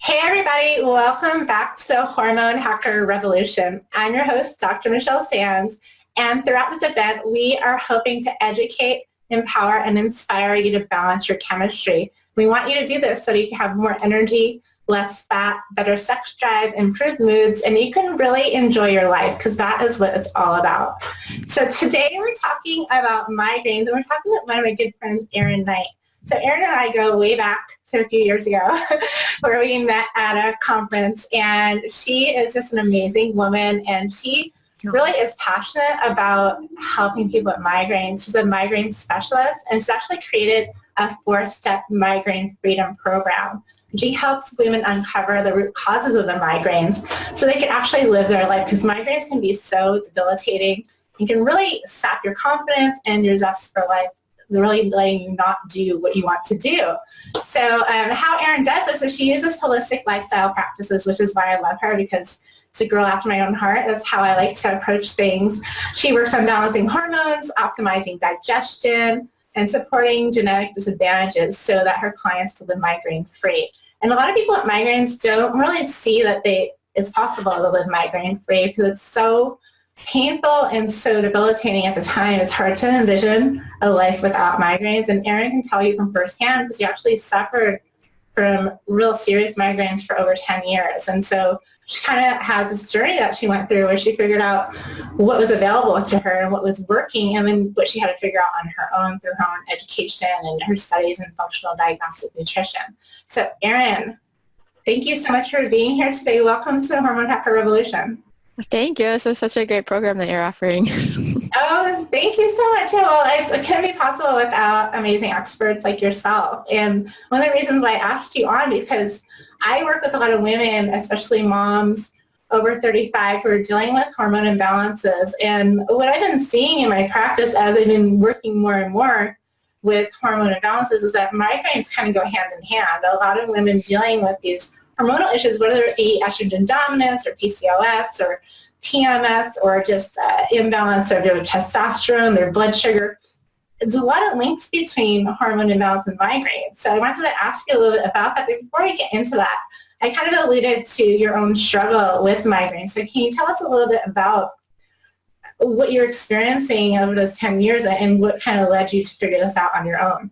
Hey everybody, welcome back to the Hormone Hacker Revolution. I'm your host, Dr. Michelle Sands, and throughout this event, we are hoping to educate, empower, and inspire you to balance your chemistry. We want you to do this so that you can have more energy, less fat, better sex drive, improved moods, and you can really enjoy your life because that is what it's all about. So today we're talking about migraines, and we're talking with one of my good friends, Erin. So Erin and I go way back to a few years ago where we met at a conference, and she is just an amazing woman, and she really is passionate about helping people with migraines. She's a migraine specialist, and she's actually created a 4-step migraine freedom program. She helps women uncover the root causes of the migraines so they can actually live their life, because migraines can be so debilitating. You can really sap your confidence and your zest for life, really letting you not do what you want to do. So how Erin does this is she uses holistic lifestyle practices, which is why I love her, because she's a girl after my own heart. That's how I like to approach things. She works on balancing hormones, optimizing digestion, and supporting genetic disadvantages so that her clients can live migraine free. And a lot of people with migraines don't really see that it's possible to live migraine free because it's so painful and so debilitating at the time. It's hard to envision a life without migraines, and Erin can tell you from firsthand because she actually suffered from real serious migraines for over 10 years. And so she kind of has this journey that she went through where she figured out what was available to her and what was working, and then what she had to figure out on her own through her own education and her studies in functional diagnostic nutrition. So Erin, thank you so much for being here today. Welcome to the Hormone Hacker Revolution. Thank you. This was such a great program that you're offering. Oh, thank you so much. Well, it couldn't be possible without amazing experts like yourself. And one of the reasons why I asked you on, because I work with a lot of women, especially moms over 35 who are dealing with hormone imbalances. And what I've been seeing in my practice as I've been working more and more with hormone imbalances is that migraines kind of go hand in hand. A lot of women dealing with these hormonal issues, whether it be estrogen dominance or PCOS or PMS or just imbalance of their testosterone, their blood sugar. There's a lot of links between hormone imbalance and migraines. So I wanted to ask you a little bit about that. But before we get into that, I kind of alluded to your own struggle with migraines. So can you tell us a little bit about what you're experiencing over those 10 years and what kind of led you to figure this out on your own?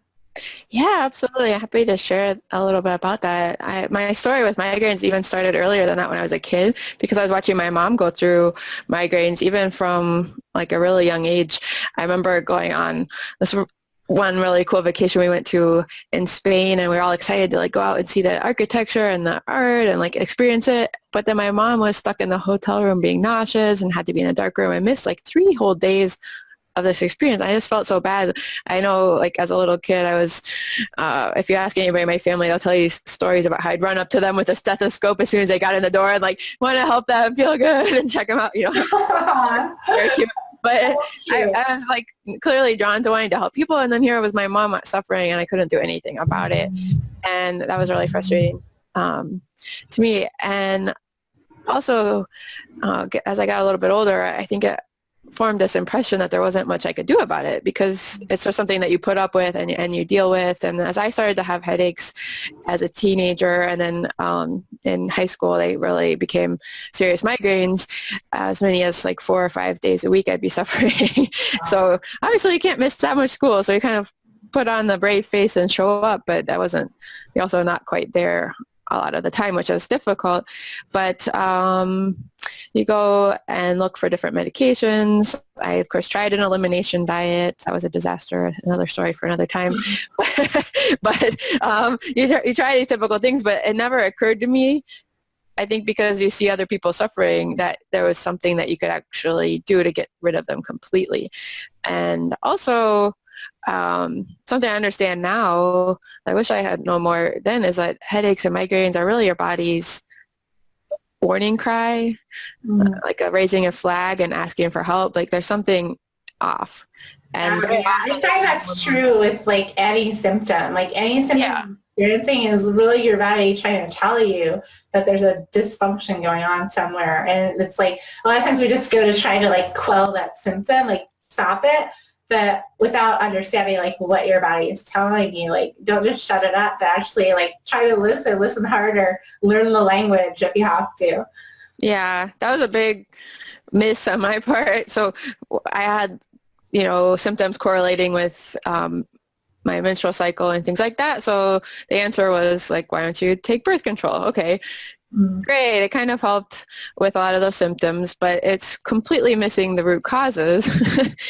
Yeah, absolutely. Happy to share a little bit about that. My story with migraines even started earlier than that when I was a kid, because I was watching my mom go through migraines even from like a really young age. I remember going on this one really cool vacation we went to in Spain, and we were all excited to like go out and see the architecture and the art and like experience it. But then my mom was stuck in the hotel room being nauseous and had to be in a dark room. I missed like 3 whole days of this experience. I just felt so bad. I know, like, as a little kid, I was, if you ask anybody in my family, they'll tell you stories about how I'd run up to them with a stethoscope as soon as they got in the door and, like, want to help them feel good and check them out, you know. Very cute. But I was, like, clearly drawn to wanting to help people, and then here was my mom suffering, and I couldn't do anything about it. And that was really frustrating to me. And also, as I got a little bit older, I think it formed this impression that there wasn't much I could do about it, because it's just something that you put up with and you deal with. And as I started to have headaches as a teenager, and then in high school, they really became serious migraines. As many as like 4 or 5 days a week, I'd be suffering. So obviously you can't miss that much school. So you kind of put on the brave face and show up, but you're also not quite there a lot of the time, which was difficult. But you go and look for different medications. I, of course, tried an elimination diet. That was a disaster. Another story for another time. But you try these typical things, but it never occurred to me, I think because you see other people suffering, that there was something that you could actually do to get rid of them completely. And also, something I understand now, I wish I had known more then, is that headaches and migraines are really your body's warning cry, like raising a flag and asking for help. Like there's something off. And I find that's true with like any symptom. Like any symptom you're experiencing is really your body trying to tell you that there's a dysfunction going on somewhere. And it's like a lot of times we just go to try to like quell that symptom, like stop it. but without understanding like what your body is telling you. Like, don't just shut it up, but actually like try to listen harder, learn the language if you have to. Yeah, that was a big miss on my part. So I had, symptoms correlating with my menstrual cycle and things like that. So the answer was like, why don't you take birth control? Okay, great. It kind of helped with a lot of those symptoms, but it's completely missing the root causes.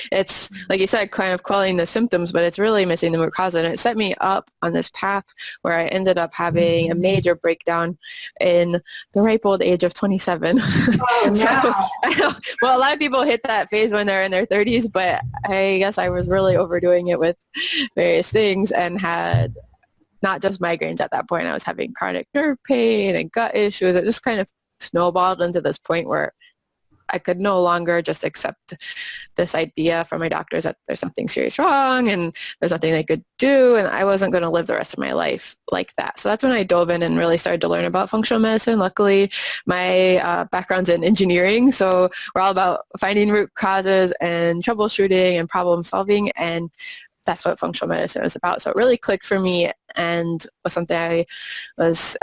It's, like you said, kind of quelling the symptoms, but it's really missing the root cause. And it set me up on this path where I ended up having a major breakdown in the ripe old age of 27. Oh, no. So, I know, well, a lot of people hit that phase when they're in their 30s, but I guess I was really overdoing it with various things and had not just migraines at that point. I was having chronic nerve pain and gut issues. It just kind of snowballed into this point where I could no longer just accept this idea from my doctors that there's something serious wrong and there's nothing they could do, and I wasn't going to live the rest of my life like that. So that's when I dove in and really started to learn about functional medicine. Luckily, my background's in engineering, so we're all about finding root causes and troubleshooting and problem solving, and that's what functional medicine is about. So it really clicked for me and was something I was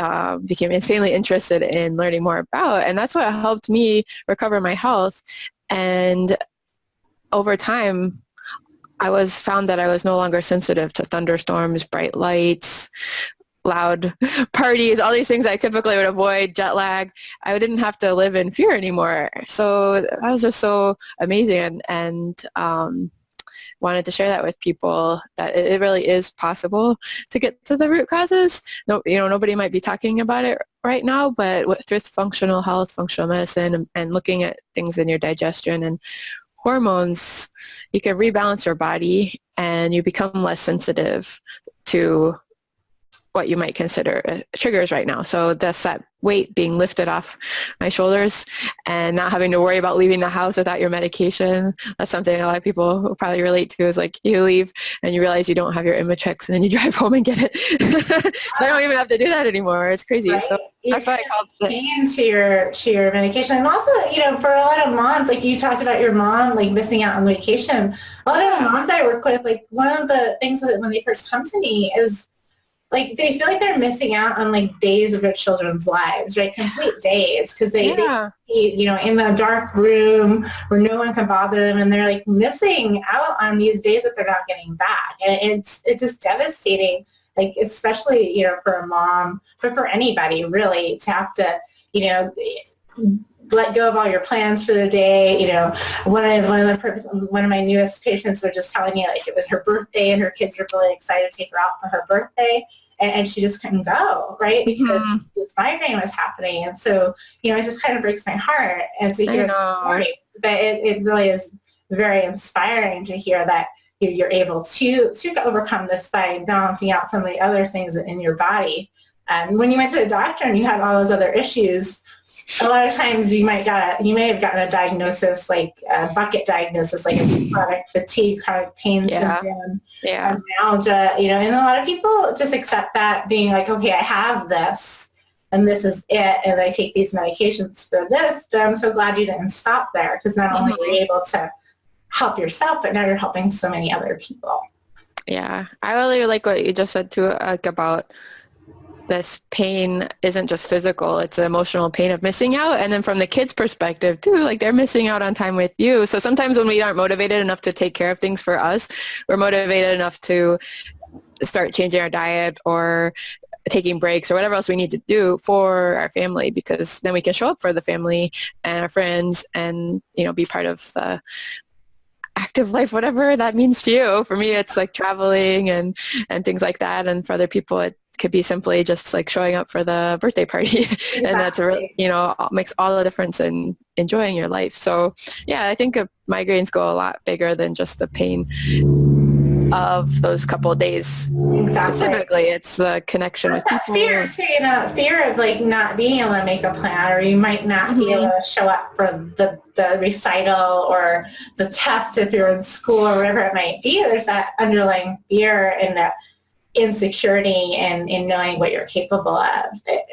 became insanely interested in learning more about. And that's what helped me recover my health. And over time, I found that I was no longer sensitive to thunderstorms, bright lights, loud parties, all these things I typically would avoid, jet lag. I didn't have to live in fear anymore. So that was just so amazing. And wanted to share that with people, that it really is possible to get to the root causes. No, nobody might be talking about it right now, but through functional health, functional medicine, and looking at things in your digestion and hormones, you can rebalance your body and you become less sensitive to what you might consider triggers right now. So that's that weight being lifted off my shoulders and not having to worry about leaving the house without your medication. That's something a lot of people will probably relate to, is like you leave and you realize you don't have your Imachex and then you drive home and get it. So I don't even have to do that anymore. It's crazy. Right? So that's why I called it. To your medication. And also, for a lot of moms, like you talked about your mom, like missing out on medication. A lot of the moms I work with, like one of the things that when they first come to me is, like, they feel like they're missing out on like days of their children's lives, right? Complete days, because they in the dark room where no one can bother them, and they're like missing out on these days that they're not getting back, and it's just devastating. Like, especially for a mom, but for anybody really, to have to let go of all your plans for the day. One of my newest patients was just telling me, like, it was her birthday and her kids were really excited to take her out for her birthday, and she just couldn't go, right? Because this migraine was happening. And so, it just kind of breaks my heart and to hear the story. But it really is very inspiring to hear that you're able to overcome this by balancing out some of the other things in your body. When you went to the doctor and you had all those other issues, a lot of times you may have gotten a diagnosis, like a bucket diagnosis, like a chronic fatigue, chronic pain syndrome, neuralgia, and a lot of people just accept that, being like, okay, I have this and this is it, and I take these medications for this. But I'm so glad you didn't stop there, because not only were you able to help yourself, but now you're helping so many other people. Yeah, I really like what you just said too, like about this pain isn't just physical, it's an emotional pain of missing out. And then from the kids' perspective too, like they're missing out on time with you. So sometimes when we aren't motivated enough to take care of things for us, we're motivated enough to start changing our diet or taking breaks or whatever else we need to do for our family, because then we can show up for the family and our friends and, be part of the active life, whatever that means to you. For me, it's like traveling and things like that. And for other people, it could be simply just like showing up for the birthday party. Exactly. And that's makes all the difference in enjoying your life. So yeah, I think migraines go a lot bigger than just the pain of those couple of days. Exactly. Specifically, it's the connection with people. Fear too, fear of like not being able to make a plan, or you might not be able to show up for the recital or the test if you're in school or whatever it might be. There's that underlying fear and that insecurity and in knowing what you're capable of.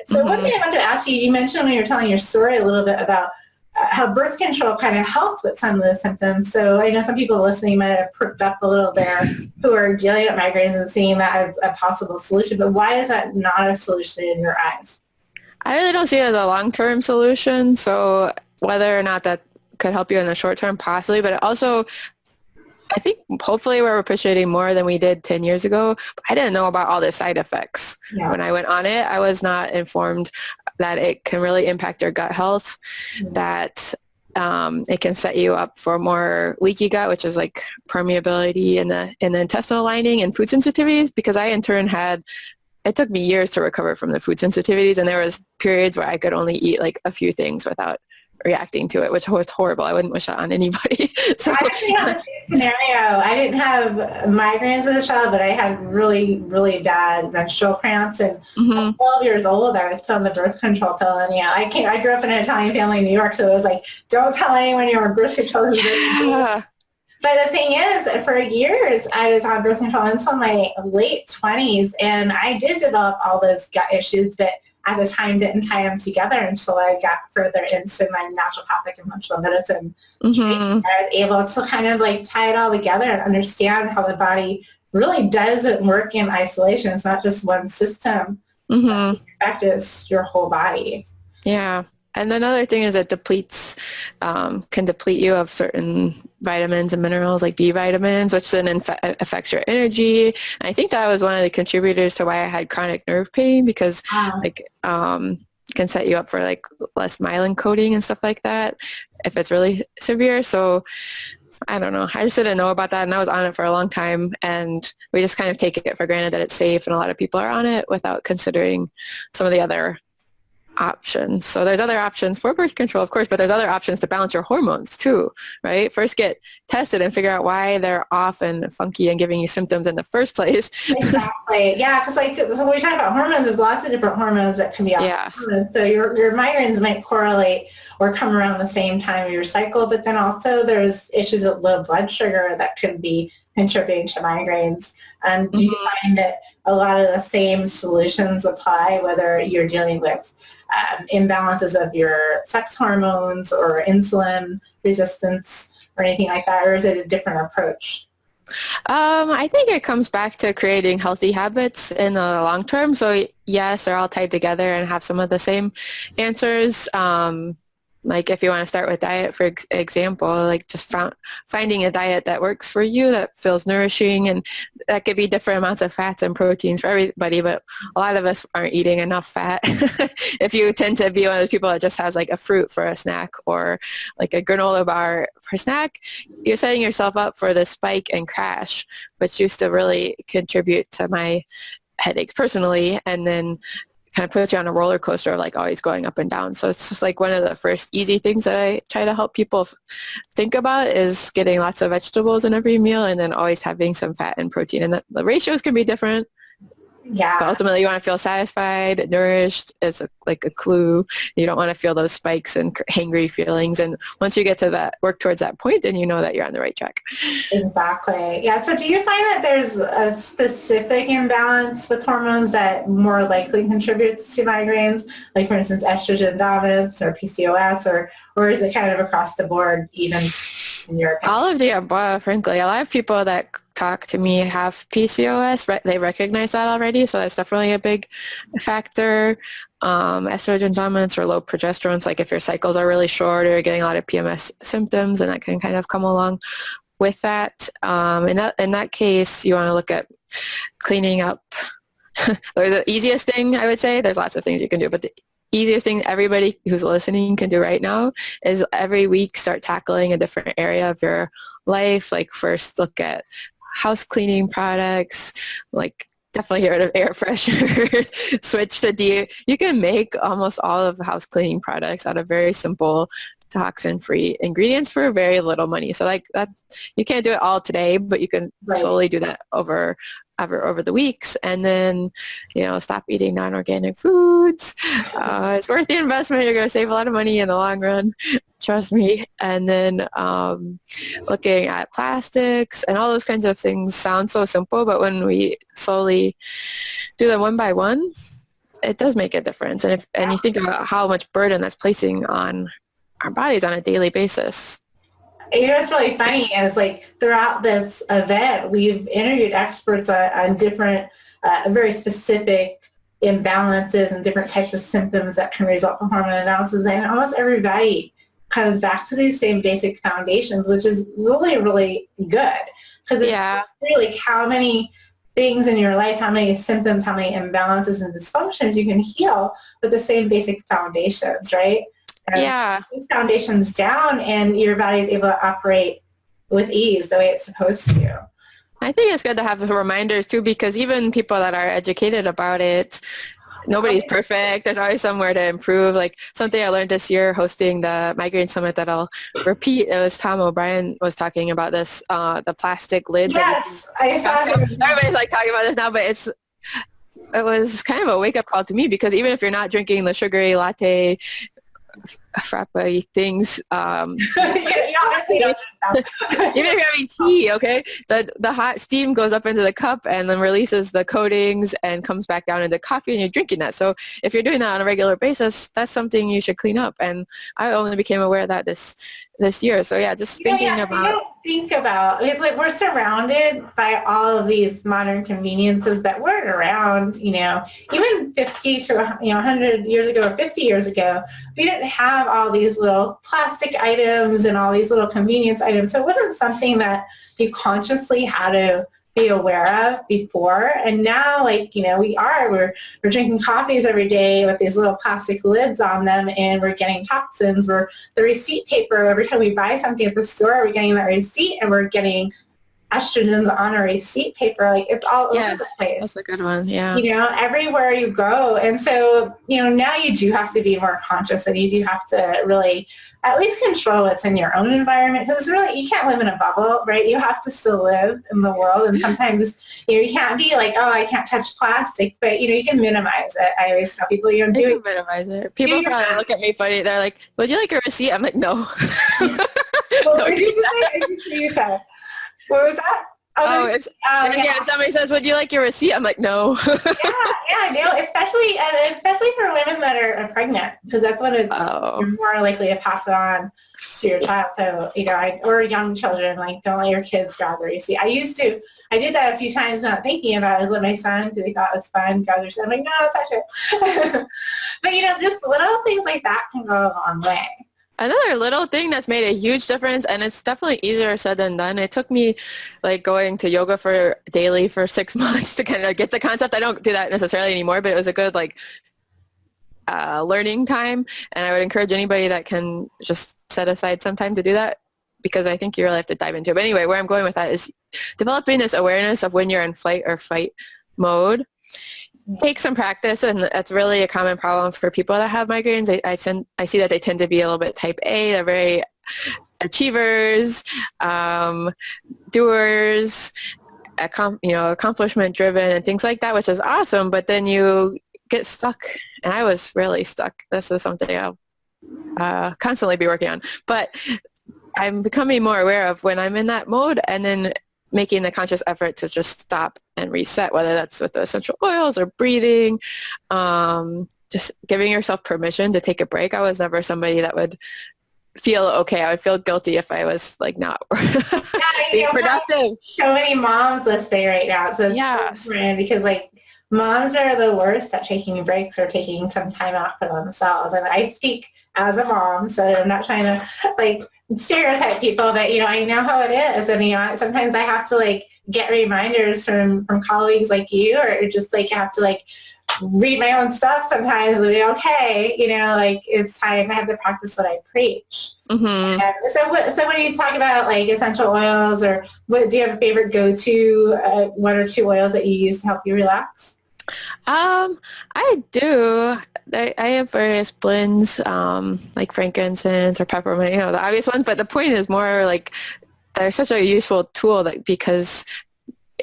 So one thing I wanted to ask you, you mentioned when you were telling your story a little bit about how birth control kind of helped with some of the symptoms. So I know some people listening might have perked up a little there who are dealing with migraines and seeing that as a possible solution. But why is that not a solution in your eyes? I really don't see it as a long-term solution. So whether or not that could help you in the short term, possibly, but also I think hopefully we're appreciating more than we did 10 years ago. I didn't know about all the side effects. Yeah. When I went on it, I was not informed that it can really impact your gut health, that it can set you up for more leaky gut, which is like permeability in the intestinal lining and food sensitivities, because I in turn it took me years to recover from the food sensitivities, and there was periods where I could only eat like a few things without reacting to it, which was horrible. I wouldn't wish that on anybody. So I actually have the same scenario. I didn't have migraines as a child, but I had really, really bad menstrual cramps. And at 12 years old, I was put on the birth control pill. And yeah, I grew up in an Italian family in New York, so it was like, don't tell anyone you're on birth control. yeah. But the thing is, for years, I was on birth control until my late 20s, and I did develop all those gut issues, but at the time didn't tie them together until I got further into my naturopathic and functional medicine. I was able to kind of like tie it all together and understand how the body really doesn't work in isolation. It's not just one system. It affects your whole body. Yeah. And another thing is it can deplete you of certain vitamins and minerals like B vitamins, which then affects your energy. And I think that was one of the contributors to why I had chronic nerve pain, because can set you up for like less myelin coating and stuff like that if it's really severe. So I don't know. I just didn't know about that, and I was on it for a long time, and we just kind of take it for granted that it's safe, and a lot of people are on it without considering some of the other options. So there's other options for birth control, of course, but there's other options to balance your hormones too, right? First get tested and figure out why they're off and funky and giving you symptoms in the first place. Exactly. Yeah, because so when we talk about hormones, there's lots of different hormones that can be off. Yes. So your migraines might correlate or come around the same time of your cycle, but then also there's issues with low blood sugar that could be contributing to migraines. Do you find that a lot of the same solutions apply, whether you're dealing with imbalances of your sex hormones or insulin resistance or anything like that, or is it a different approach? I think it comes back to creating healthy habits in the long term. So yes, they're all tied together and have some of the same answers. Like if you want to start with diet, for example, like just finding a diet that works for you, that feels nourishing, and that could be different amounts of fats and proteins for everybody, but a lot of us aren't eating enough fat. If you tend to be one of those people that just has like a fruit for a snack or like a granola bar for snack, you're setting yourself up for the spike and crash, which used to really contribute to my headaches personally, and then kind of puts you on a roller coaster of like always going up and down. So it's just like one of the first easy things that I try to help people think about is getting lots of vegetables in every meal, and then always having some fat and protein. And the ratios can be different. Yeah. But ultimately, you want to feel satisfied, nourished is like a clue. You don't want to feel those spikes and hangry feelings. And once you get to that, work towards that point, then you know that you're on the right track. Exactly. Yeah. So do you find that there's a specific imbalance with hormones that more likely contributes to migraines? Like, for instance, estrogen dominance or PCOS, or is it kind of across the board, even in your opinion? All of the above, frankly. A lot of people that talk to me have PCOS. They recognize that already, so that's definitely a big factor. Estrogen dominance or low progesterone, so like if your cycles are really short or you're getting a lot of PMS symptoms, and that can kind of come along with that. In that case, you want to look at cleaning up. Or the easiest thing, I would say, there's lots of things you can do, but the easiest thing everybody who's listening can do right now is every week start tackling a different area of your life. Like first look at house cleaning products, like definitely get rid of air fresheners, switch to you can make almost all of the house cleaning products out of very simple toxin-free ingredients for very little money. So like that, you can't do it all today, but you can slowly do that over the weeks, and then, stop eating non-organic foods. It's worth the investment. You're going to save a lot of money in the long run. Trust me. And then looking at plastics and all those kinds of things sound so simple, but when we slowly do them one by one, it does make a difference. And you think about how much burden that's placing on our bodies on a daily basis. You know, what's really funny is like throughout this event, we've interviewed experts on different, very specific imbalances and different types of symptoms that can result from hormone imbalances. And almost everybody comes back to these same basic foundations, which is really, really good. Because it's really how many things in your life, how many symptoms, how many imbalances and dysfunctions you can heal with the same basic foundations, right? And these foundations down and your body is able to operate with ease the way it's supposed to. I think it's good to have reminders too, because even people that are educated about it, nobody's perfect. There's always somewhere to improve. Like something I learned this year hosting the migraine summit that I'll repeat. It was Tom O'Brien was talking about this, the plastic lids. Yes, I saw him. Everybody's like talking about this now, but it was kind of a wake up call to me, because even if you're not drinking the sugary latte frappe things, even if you're having tea, okay, the hot steam goes up into the cup and then releases the coatings and comes back down into coffee, and you're drinking that. So if you're doing that on a regular basis, that's something you should clean up. And I only became aware of that this year. So yeah, just thinking about. You don't think about, it's like we're surrounded by all of these modern conveniences that weren't around, you know, even 50 to 100 years ago or 50 years ago. We didn't have all these little plastic items and all these little convenience items. So it wasn't something that you consciously had to be aware of before. And now, like, you know, we're drinking coffees every day with these little plastic lids on them, and we're getting toxins. The receipt paper, every time we buy something at the store, we're getting that receipt, and we're getting estrogens on a receipt paper. Like, it's all over the place. That's a good one. Yeah. You know, everywhere you go. And so, you know, now you do have to be more conscious, and you do have to really at least control what's in your own environment, because really you can't live in a bubble, right? You have to still live in the world, and sometimes, you know, you can't be like, oh, I can't touch plastic, but, you know, you can minimize it. I always tell people, you know, minimize it. People probably look at me funny. They're like, would you like a receipt? I'm like, no. What did you say? What was that? Somebody says, would you like your receipt? I'm like, no. No, especially for women that are pregnant, because that's when you're more likely to pass it on to your child. So, you know, or young children, like, don't let your kids grab the receipt. I did that a few times, not thinking about it. I let my son, because he thought it was fun, grab the receipt. I'm like, no, touch it. But, you know, just little things like that can go a long way. Another little thing that's made a huge difference, and it's definitely easier said than done. It took me like going to yoga daily for 6 months to kind of get the concept. I don't do that necessarily anymore, but it was a good learning time. And I would encourage anybody that can just set aside some time to do that, because I think you really have to dive into it. But anyway, where I'm going with that is developing this awareness of when you're in flight or fight mode. Take some practice, and that's really a common problem for people that have migraines. I see that they tend to be a little bit type A. They're very achievers, doers, accomplishment driven and things like that, which is awesome. But then you get stuck, and I was really stuck. This is something I'll constantly be working on. But I'm becoming more aware of when I'm in that mode, and then making the conscious effort to just stop and reset, whether that's with the essential oils or breathing, just giving yourself permission to take a break. I was never somebody that would feel okay. I would feel guilty if I was like not being productive. So many moms listening right now. So it's so important, because like moms are the worst at taking breaks or taking some time out for themselves. And I speak as a mom, so I'm not trying to like stereotype people, but, you know, I know how it is. And, you know, sometimes I have to like get reminders from colleagues like you, or just like have to like read my own stuff sometimes and be okay, you know, like it's time. I have to practice what I preach. Mm-hmm. So when you talk about like essential oils, or do you have a favorite go-to one or two oils that you use to help you relax? I do. I have various blends, like frankincense or peppermint, you know, the obvious ones. But the point is more like they're such a useful tool because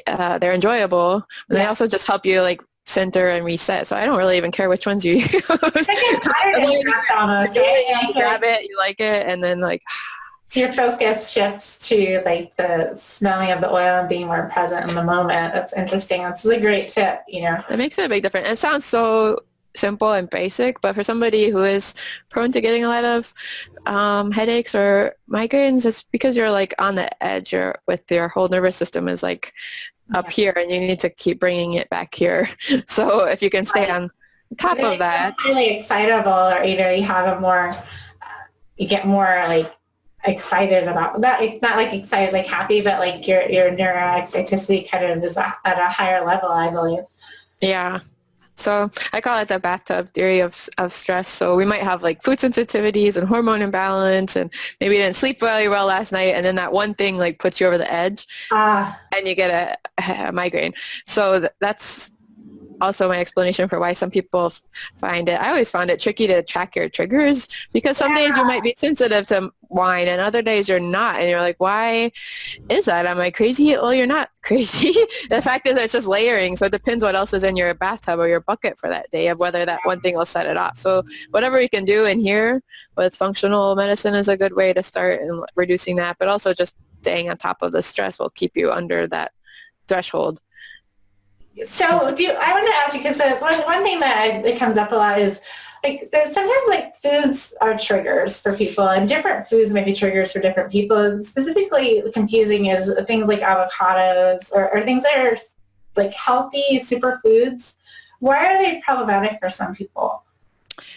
they're enjoyable. And they also just help you like center and reset. So I don't really even care which ones you use. You grab it, you like it, and then like your focus shifts to like the smelling of the oil and being more present in the moment. That's interesting. This is a great tip, you know. It makes it a big difference. It sounds so simple and basic, but for somebody who is prone to getting a lot of headaches or migraines, it's because you're like on the edge, or with your whole nervous system is like up here, and you need to keep bringing it back here. So if you can stay on top of that. Really excitable, or either you have a more, you get more like excited about that. It's not like excited, like happy, but like your neuroexciticity kind of is at a higher level, I believe. Yeah. So I call it the bathtub theory of stress. So we might have like food sensitivities and hormone imbalance, and maybe you didn't sleep very well last night, and then that one thing like puts you over the edge, and you get a migraine. So that's also my explanation for why some people find it. I always found it tricky to track your triggers, because some days you might be sensitive to wine and other days you're not, and you're like, why is that? Am I crazy? Well, you're not crazy. The fact is it's just layering, so it depends what else is in your bathtub or your bucket for that day, of whether that one thing will set it off. So whatever you can do in here with functional medicine is a good way to start in reducing that, but also just staying on top of the stress will keep you under that threshold. So I want to ask you, because one thing that comes up a lot is like there's sometimes like foods are triggers for people, and different foods may be triggers for different people. Specifically confusing is things like avocados or things that are like healthy superfoods. Why are they problematic for some people?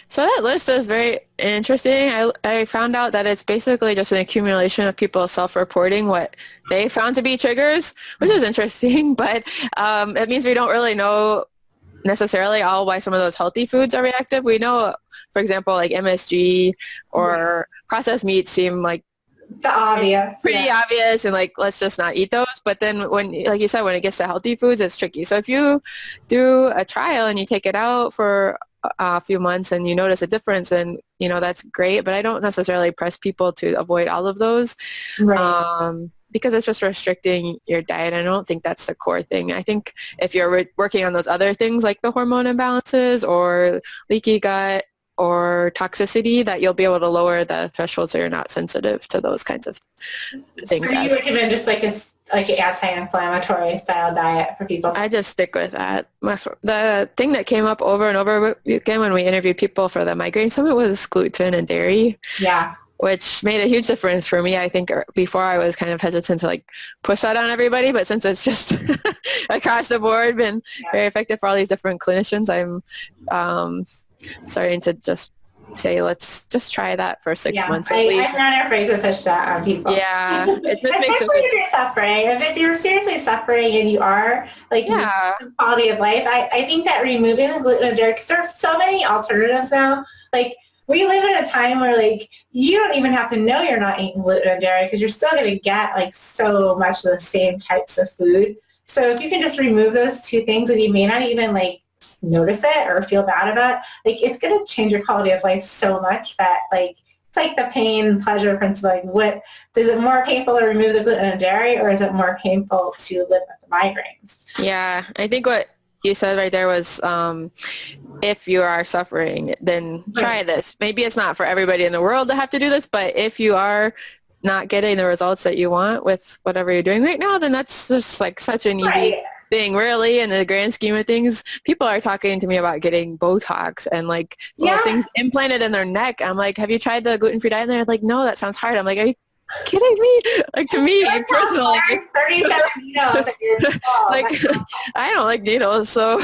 So that list is very interesting. I found out that it's basically just an accumulation of people self-reporting what they found to be triggers, which is interesting, but it means we don't really know necessarily all why some of those healthy foods are reactive. We know, for example, like MSG or processed meats seem like the obvious, pretty obvious, and like let's just not eat those. But then when, like you said, when it gets to healthy foods, it's tricky. So if you do a trial and you take it out for a few months and you notice a difference, and that's great, but I don't necessarily press people to avoid all of those, because it's just restricting your diet. I don't think that's the core thing. I think if you're working on those other things like the hormone imbalances or leaky gut or toxicity, that you'll be able to lower the threshold so you're not sensitive to those kinds of things. So you recommend just like an anti-inflammatory style diet for people? I just stick with that. The thing that came up over and over again when we interviewed people for the migraine summit was gluten and dairy. Yeah. Which made a huge difference for me. I think before I was kind of hesitant to like push that on everybody, but since it's just across the board been very effective for all these different clinicians, I'm starting to just say, let's just try that for 6 months at least. I'm not afraid to push that on people. Yeah. It just makes Especially if you're suffering. If you're seriously suffering and you are, like, quality of life, I think that removing the gluten and dairy, because there's so many alternatives now. Like, we live in a time where, like, you don't even have to know you're not eating gluten and dairy, because you're still going to get, like, so much of the same types of food. So if you can just remove those two things, and you may not even, like, notice it or feel bad about it, like, it's going to change your quality of life so much that, like, it's like the pain pleasure principle. Like, what is it more painful to remove the gluten and dairy, or is it more painful to live with the migraines? Yeah, I think what you said right there was, if you are suffering, then try this. Maybe it's not for everybody in the world to have to do this, but if you are not getting the results that you want with whatever you're doing right now, then that's just like such an easy thing, really, in the grand scheme of things. People are talking to me about getting Botox and like things implanted in their neck. I'm like, have you tried the gluten-free diet? And they're like, no, that sounds hard. I'm like, are you kidding me? Like, to me personally, 37 needles. Like, I don't like needles, so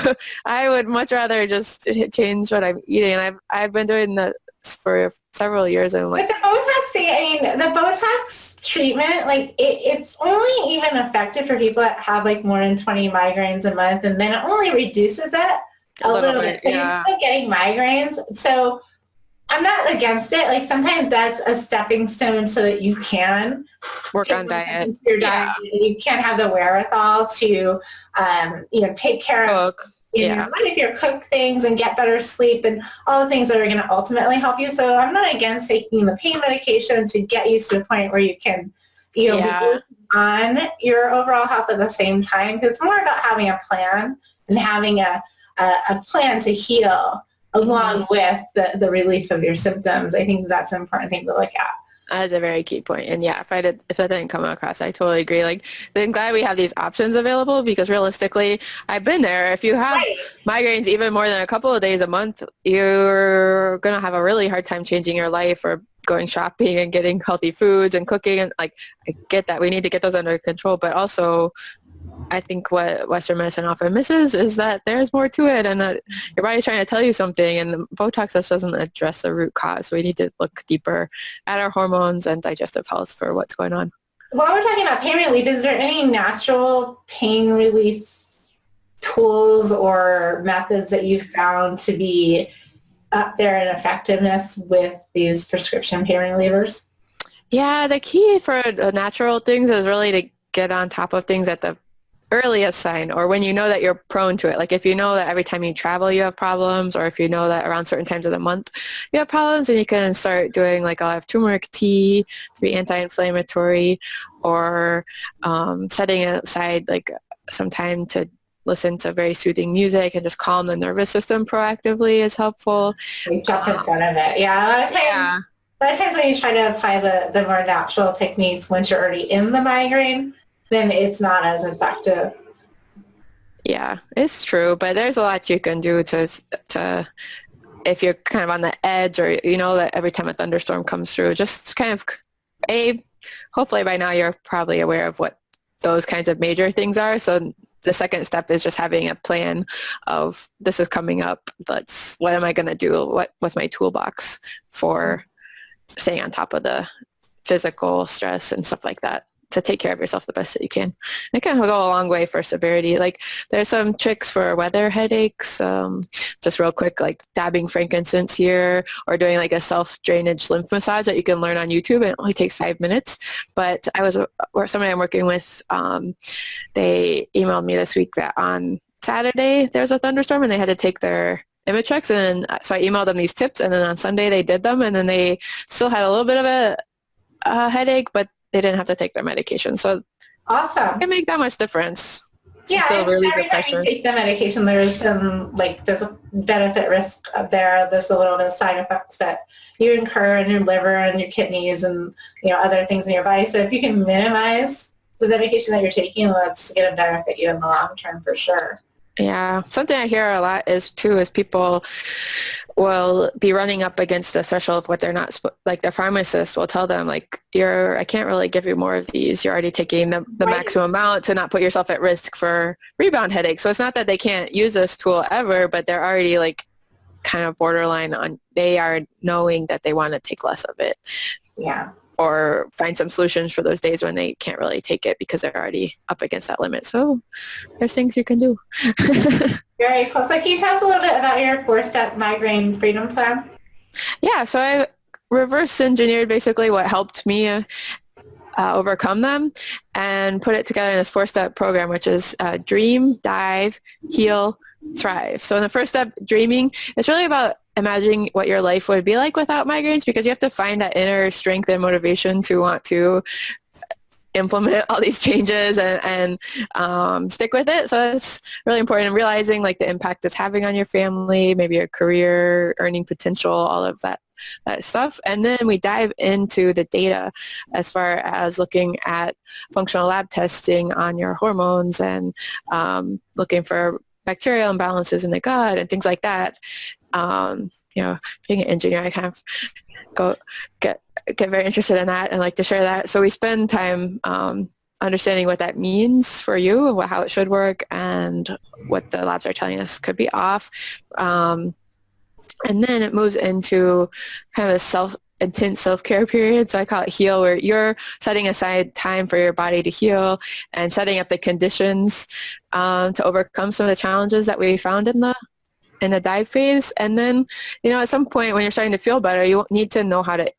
I would much rather just change what I'm eating. And I've been doing this for several years. And like, but the Botox thing, I mean, the Botox treatment, like, it's only even effective for people that have like more than 20 migraines a month, and then it only reduces it a little bit. So you're still getting migraines. So I'm not against it. Like, sometimes that's a stepping stone so that you can work on diet. Your diet. You can't have the wherewithal to, take care of your life, cook things and get better sleep and all the things that are going to ultimately help you. So I'm not against taking the pain medication to get you to a point where you can, be on your overall health at the same time. Because it's more about having a plan and having a plan to heal along with the relief of your symptoms. I think that's an important thing to look at. That is a very key point. And yeah, if that didn't come across, I totally agree. Like, I'm glad we have these options available because realistically, I've been there. If you have Right. migraines even more than a couple of days a month, you're going to have a really hard time changing your life or going shopping and getting healthy foods and cooking. And like, I get that we need to get those under control, but also I think what Western medicine often misses is that there's more to it and that your body's trying to tell you something, and the Botox just doesn't address the root cause. So we need to look deeper at our hormones and digestive health for what's going on. While we're talking about pain relief, is there any natural pain relief tools or methods that you found to be up there in effectiveness with these prescription pain relievers? Yeah, the key for natural things is really to get on top of things at the earliest sign, or when you know that you're prone to it. Like if you know that every time you travel you have problems, or if you know that around certain times of the month you have problems, and you can start doing like I'll have turmeric tea to be anti-inflammatory, or setting aside like some time to listen to very soothing music and just calm the nervous system proactively is helpful. We jump in front of it. Yeah, a lot of times. Yeah. A lot of times when you try to apply the more natural techniques once you're already in the migraine, then it's not as effective. Yeah, it's true, but there's a lot you can do to if you're kind of on the edge, or you know that every time a thunderstorm comes through, just kind of hopefully by now you're probably aware of what those kinds of major things are. So the second step is just having a plan of this is coming up. What am I going to do? What's my toolbox for staying on top of the physical stress and stuff like that, to take care of yourself the best that you can. It can go a long way for severity. Like there's some tricks for weather headaches, just real quick, like dabbing frankincense here, or doing like a self-drainage lymph massage that you can learn on YouTube. It only takes 5 minutes. But somebody I'm working with, they emailed me this week that on Saturday there's a thunderstorm and they had to take their Imitrex, and so I emailed them these tips, and then on Sunday they did them, and then they still had a little bit of a headache, but they didn't have to take their medication. So awesome. It can make that much difference. Yeah, really every time you take the medication, there's there's a benefit risk there. There's a little bit of side effects that you incur in your liver and your kidneys and other things in your body. So if you can minimize the medication that you're taking, that's going to benefit you in the long term for sure. Yeah. Something I hear a lot is people will be running up against the threshold of what they're not, like their pharmacist will tell them like, I can't really give you more of these. You're already taking the right. maximum amount to not put yourself at risk for rebound headaches. So it's not that they can't use this tool ever, but they're already like kind of borderline on, they are knowing that they want to take less of it. Yeah. Or find some solutions for those days when they can't really take it because they're already up against that limit. So there's things you can do. Very cool. So can you tell us a little bit about your 4-step migraine freedom plan? Yeah, so I reverse engineered basically what helped me overcome them and put it together in this 4-step program, which is dream, dive, heal, thrive. So in the first step, dreaming, it's really about imagining what your life would be like without migraines, because you have to find that inner strength and motivation to want to implement all these changes and stick with it. So it's really important, and realizing like the impact it's having on your family, maybe your career, earning potential, all of that stuff. And then we dive into the data as far as looking at functional lab testing on your hormones and looking for bacterial imbalances in the gut and things like that. Being an engineer, I kind of get very interested in that and like to share that. So we spend time understanding what that means for you, how it should work, and what the labs are telling us could be off. And then it moves into kind of a intense self-care period. So I call it heal, where you're setting aside time for your body to heal and setting up the conditions to overcome some of the challenges that we found in the dive phase. And then, at some point when you're starting to feel better, you need to know how to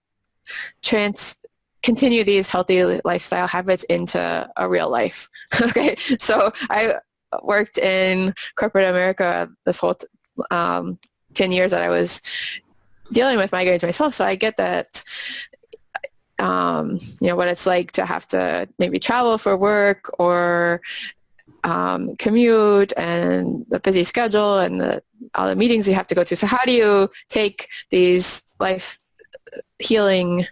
continue these healthy lifestyle habits into a real life. Okay. So I worked in corporate America this whole 10 years that I was dealing with migraines myself. So I get that, what it's like to have to maybe travel for work or commute and the busy schedule and all the meetings you have to go to. So how do you take these healing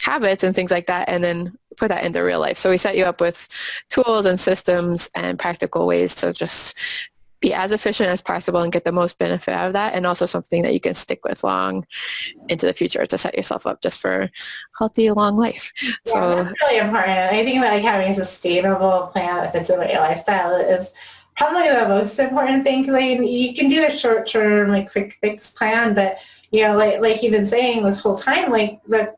habits and things like that, and then put that into real life. So we set you up with tools and systems and practical ways to just be as efficient as possible and get the most benefit out of that, and also something that you can stick with long into the future to set yourself up just for a healthy, long life. Yeah, So that's really important. I think that like having a sustainable plan that fits in with your lifestyle is probably the most important thing, because like, you can do a short-term, like quick fix plan, but like you've been saying this whole time, like the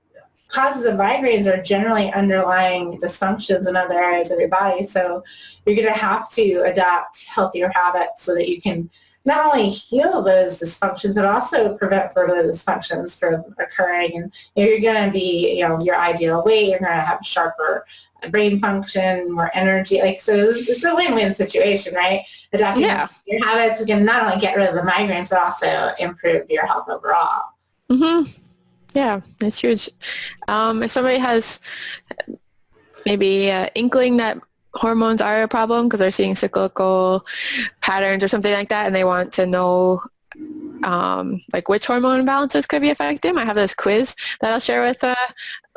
causes of migraines are generally underlying dysfunctions in other areas of your body. So you're going to have to adopt healthier habits so that you can not only heal those dysfunctions, but also prevent further dysfunctions from occurring. And you're going to be, your ideal weight. You're going to have sharper brain function, more energy. Like, so it's a win-win situation, right? Adopting your habits can not only get rid of the migraines, but also improve your health overall. Mm-hmm. Yeah, it's huge. If somebody has maybe an inkling that hormones are a problem because they're seeing cyclical patterns or something like that, and they want to know like which hormone imbalances could be affecting them, I have this quiz that I'll share with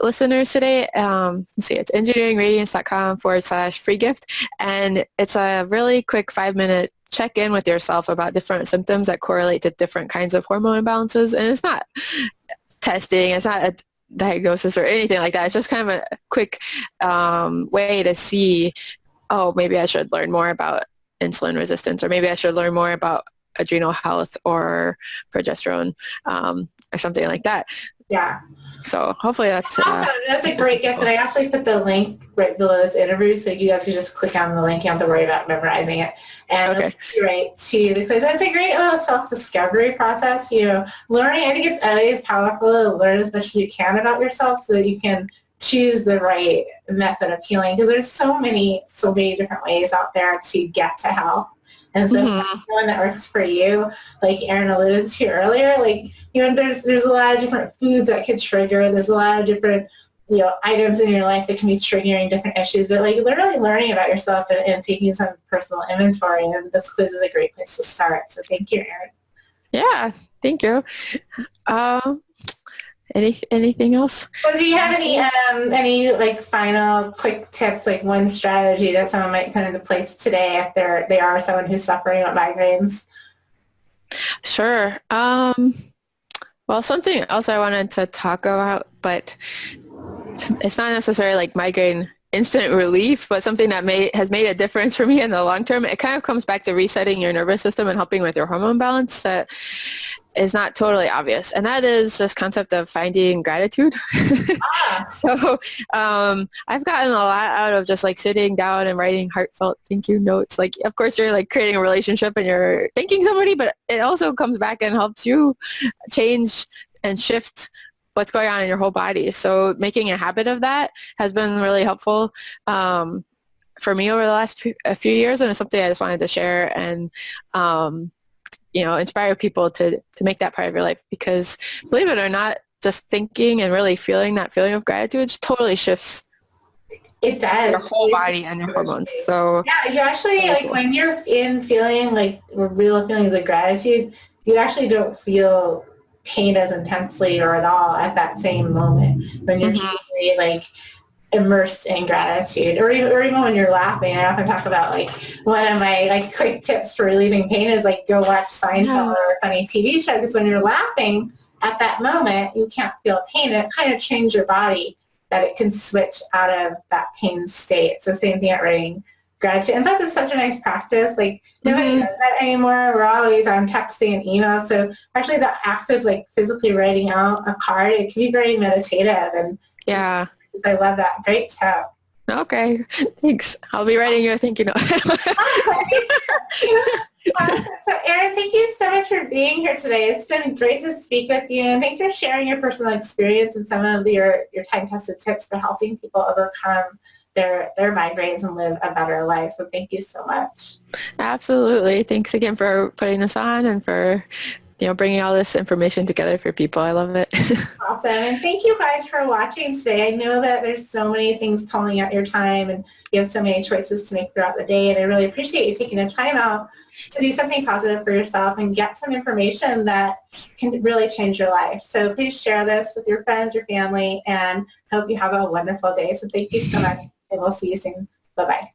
listeners today. Let's see, it's engineeringradiance.com/free gift. And it's a really quick 5-minute check-in with yourself about different symptoms that correlate to different kinds of hormone imbalances. And it's not testing, it's not a diagnosis or anything like that. It's just kind of a quick way to see, oh, maybe I should learn more about insulin resistance, or maybe I should learn more about adrenal health or progesterone or something like that. Yeah. So hopefully that's that's a great gift. And I actually put the link right below this interview, so you guys can just click on the link. You don't have to worry about memorizing it. And right to the quiz. That's a great little self-discovery process. Learning, I think it's always powerful to learn as much as you can about yourself so that you can choose the right method of healing, because there's so many different ways out there to get to health. And so one that works for you, like Erin alluded to earlier, like, there's a lot of different foods that could trigger. There's a lot of different, items in your life that can be triggering different issues. But like literally learning about yourself and taking some personal inventory, and this quiz is a great place to start. So thank you, Erin. Yeah, thank you. Anything else? Well, do you have any like final quick tips, like one strategy that someone might put into place today if they are someone who's suffering with migraines? Sure. Well, something else I wanted to talk about, but it's not necessarily like migraine instant relief, but something that has made a difference for me in the long term. It kind of comes back to resetting your nervous system and helping with your hormone balance that is not totally obvious. And that is this concept of finding gratitude. So I've gotten a lot out of just like sitting down and writing heartfelt thank you notes. Like, of course, you're like creating a relationship and you're thanking somebody, but it also comes back and helps you change and shift what's going on in your whole body. So making a habit of that has been really helpful for me over the last a few years, and it's something I just wanted to share and inspire people to make that part of your life, because believe it or not, just thinking and really feeling that feeling of gratitude totally shifts it does your whole body and your hormones. So yeah, you actually like when you're in feeling like real feelings of gratitude, you actually don't feel pain as intensely or at all at that same moment when you're truly like immersed in gratitude, or even when you're laughing. I often talk about like one of my like quick tips for relieving pain is like go watch Seinfeld or a funny TV show, because when you're laughing at that moment you can't feel pain, and it kind of trains your body that it can switch out of that pain state. So same thing at writing gratitude. And that's such a nice practice. Like nobody does that anymore. We're always on texting and email. So actually the act of like physically writing out a card, it can be very meditative. And yeah, I love that. Great tip. Okay, thanks. I'll be writing you a thank you note. So Erin, thank you so much for being here today. It's been great to speak with you, and thanks for sharing your personal experience and some of your time-tested tips for helping people overcome their migraines and live a better life. So thank you so much. Absolutely. Thanks again for putting this on and for bringing all this information together for people. I love it. Awesome. And thank you guys for watching today. I know that there's so many things pulling at your time and you have so many choices to make throughout the day. And I really appreciate you taking the time out to do something positive for yourself and get some information that can really change your life. So please share this with your friends, your family, and hope you have a wonderful day. So thank you so much, and we'll see you soon. Bye-bye.